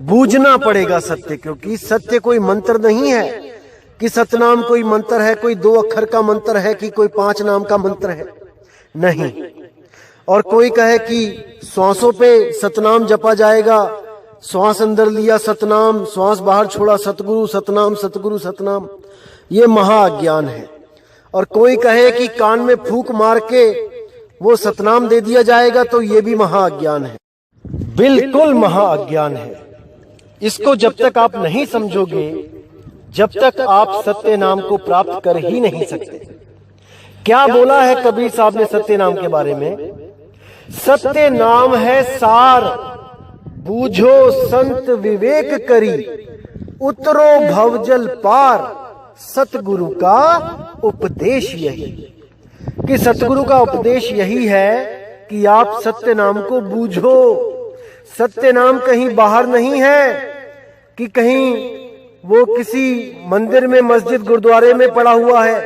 बूझना पड़ेगा सत्य, क्योंकि सत्य कोई मंत्र नहीं है कि सतनाम कोई मंत्र है, कोई 2 अक्षर का मंत्र है कि कोई 5 नाम का मंत्र है, नहीं। और कोई कहे कि श्वासों पे सतनाम जपा जाएगा, श्वास अंदर लिया सतनाम, श्वास बाहर छोड़ा सतगुरु सतनाम, सतगुरु सतनाम, ये महाअज्ञान है। और कोई कहे कि कान में फूंक मार के वो सतनाम दे दिया जाएगा, तो ये भी महाअज्ञान है, बिल्कुल महाअज्ञान है। इसको जब तक आप नहीं समझोगे, जब तक आप सत्य नाम को प्राप्त कर ही नहीं सकते। क्या बोला है कबीर साहब ने सत्य नाम के बारे में? सत्य नाम है सार, बूझो संत विवेक करी, उतरो भवजल पार, सतगुरु का उपदेश यही। कि सतगुरु का उपदेश यही है कि आप सत्य नाम को बूझो। सत्य नाम कहीं बाहर नहीं है कि कहीं वो किसी मंदिर में, मस्जिद, गुरुद्वारे में पड़ा हुआ है।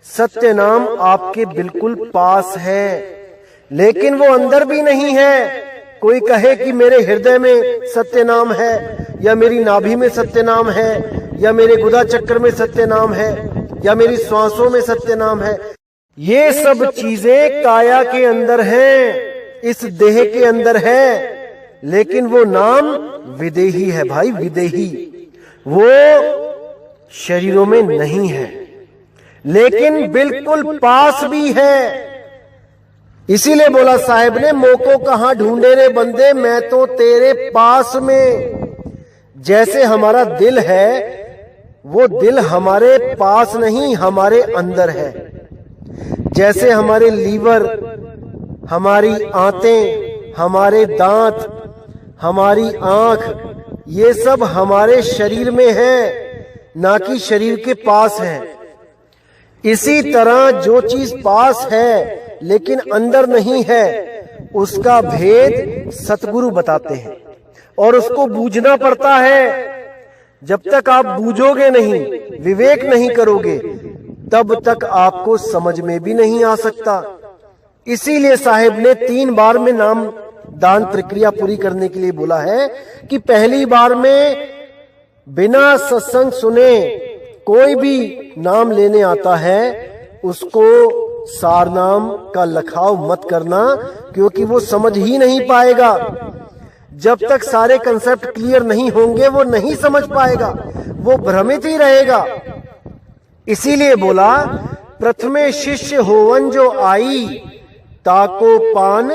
सत्य नाम आपके बिल्कुल पास है, लेकिन वो अंदर भी नहीं है। कोई कहे कि मेरे हृदय में सत्य नाम है, या मेरी नाभि में सत्य नाम है, या मेरे गुदा चक्र में सत्य नाम है, या मेरी श्वासों में सत्य नाम है। ये सब चीजें काया के अंदर हैं, इस देह के अंदर है, लेकिन वो नाम विदेही है भाई, विदेही। वो शरीरों में नहीं है, लेकिन बिल्कुल पास भी है। इसीलिए बोला साहेब ने, मोको कहां ढूंढे रे बंदे, मैं तो तेरे पास में। जैसे हमारा दिल है, वो दिल हमारे पास नहीं, हमारे अंदर है। जैसे हमारे लीवर, हमारी आंतें, हमारे दांत, हमारी आंख, ये सब हमारे शरीर में है, ना कि शरीर के पास है। इसी तरह जो चीज पास है लेकिन अंदर नहीं है, उसका भेद सतगुरु बताते हैं, और उसको बूझना पड़ता है। जब तक आप बूझोगे नहीं, विवेक नहीं करोगे, तब तक आपको समझ में भी नहीं आ सकता। इसीलिए साहिब ने 3 बार में नाम दान प्रक्रिया पूरी करने के लिए बोला है कि पहली बार में बिना सत्संग सुने कोई भी नाम लेने आता है, उसको सार नाम का लखाव मत करना, क्योंकि वो समझ ही नहीं पाएगा। जब तक सारे कंसेप्ट क्लियर नहीं होंगे, वो नहीं समझ पाएगा, वो भ्रमित ही रहेगा। इसीलिए बोला, प्रथमे शिष्य होवन जो आई, ताको पान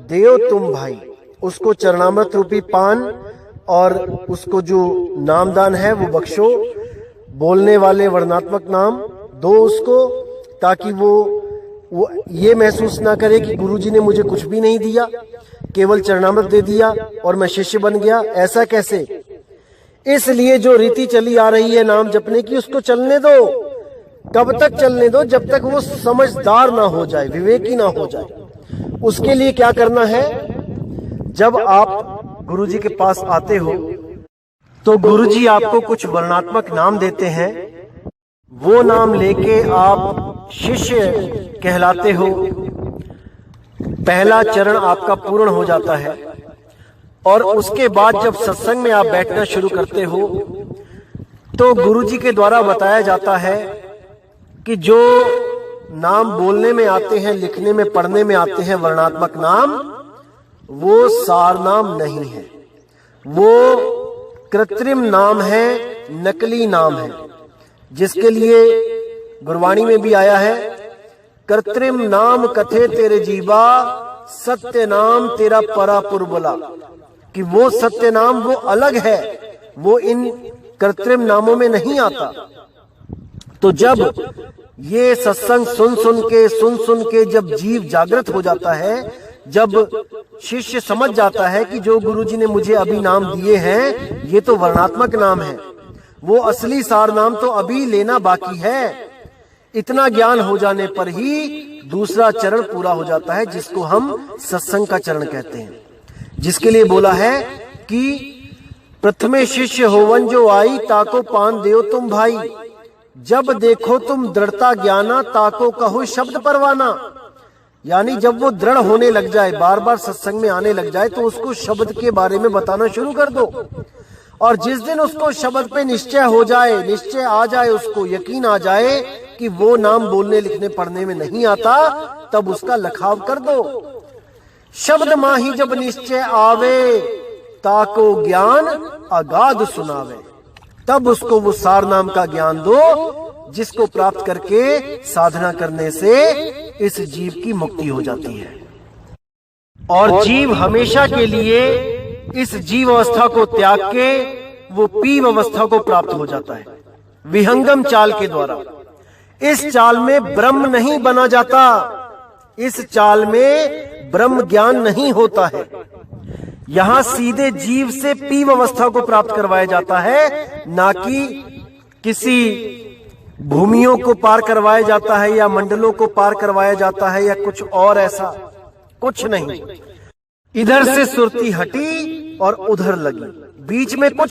देव तुम भाई। उसको चरणामृत रूपी पान और उसको जो नामदान है वो बख्शो। बोलने वाले वर्णात्मक नाम दो उसको, ताकि वो ये महसूस ना करे कि गुरुजी ने मुझे कुछ भी नहीं दिया, केवल चरणामृत दे दिया और मैं शिष्य बन गया। ऐसा कैसे? इसलिए जो रीति चली आ रही है नाम जपने की, उसको चलने दो। कब तक चलने दो? जब तक वो समझदार ना हो जाए, विवेकी ना हो जाए। उसके लिए क्या करना है? जब आप गुरुजी के पास आते हो तो गुरुजी आपको कुछ वर्णात्मक नाम देते हैं, वो नाम लेके आप शिष्य कहलाते हो। पहला चरण आपका पूर्ण हो जाता है और उसके बाद जब सत्संग में आप बैठना शुरू करते हो तो गुरुजी के द्वारा बताया जाता है कि जो नाम बोलने में आते हैं, लिखने में, पढ़ने में आते हैं वर्णात्मक नाम, वो सार नाम नहीं है, वो कृत्रिम नाम है, नकली नाम है, जिसके लिए गुरबाणी में भी आया है, कृत्रिम नाम कथे तेरे जीवा, सत्य नाम तेरा परापुर बोला। कि वो सत्य नाम वो अलग है, वो इन कृत्रिम नामों में नहीं आता। तो जब ये सत्संग सुन सुन के जब जीव जागृत हो जाता है, जब शिष्य समझ जाता है कि जो गुरुजी ने मुझे अभी नाम दिए हैं ये तो वर्णात्मक नाम है, वो असली सार नाम तो अभी लेना बाकी है। इतना ज्ञान हो जाने पर ही दूसरा चरण पूरा हो जाता है, जिसको हम सत्संग का चरण कहते हैं, जिसके लिए बोला है कि प्रथमे शिष्य होवन जो आई, ताको पान देव तुम भाई। जब देखो तुम दृढ़ता ज्ञाना, ताको कहो शब्द परवाना। यानी जब वो दृढ़ होने लग जाए, बार बार सत्संग में आने लग जाए, तो उसको शब्द के बारे में बताना शुरू कर दो। और जिस दिन उसको शब्द पे निश्चय हो जाए, निश्चय आ जाए, उसको यकीन आ जाए कि वो नाम बोलने लिखने पढ़ने में नहीं आता, तब उसका लखाव कर दो। शब्द माही जब निश्चय आवे, ताको ज्ञान अगाध सुनावे। तब उसको वो सार नाम का ज्ञान दो, जिसको प्राप्त करके साधना करने से इस जीव की मुक्ति हो जाती है। और जीव हमेशा के लिए इस जीव अवस्था को त्याग के वो पीव अवस्था को प्राप्त हो जाता है, विहंगम चाल के द्वारा। इस चाल में ब्रह्म नहीं बना जाता, इस चाल में ब्रह्म ज्ञान नहीं होता है। यहां सीधे जीव से पीव अवस्था को प्राप्त करवाया जाता है, ना कि किसी भूमियों को पार करवाया जाता है या मंडलों को पार करवाया जाता है या कुछ और, ऐसा कुछ नहीं। इधर से सुरती हटी और उधर लगी, बीच में कुछ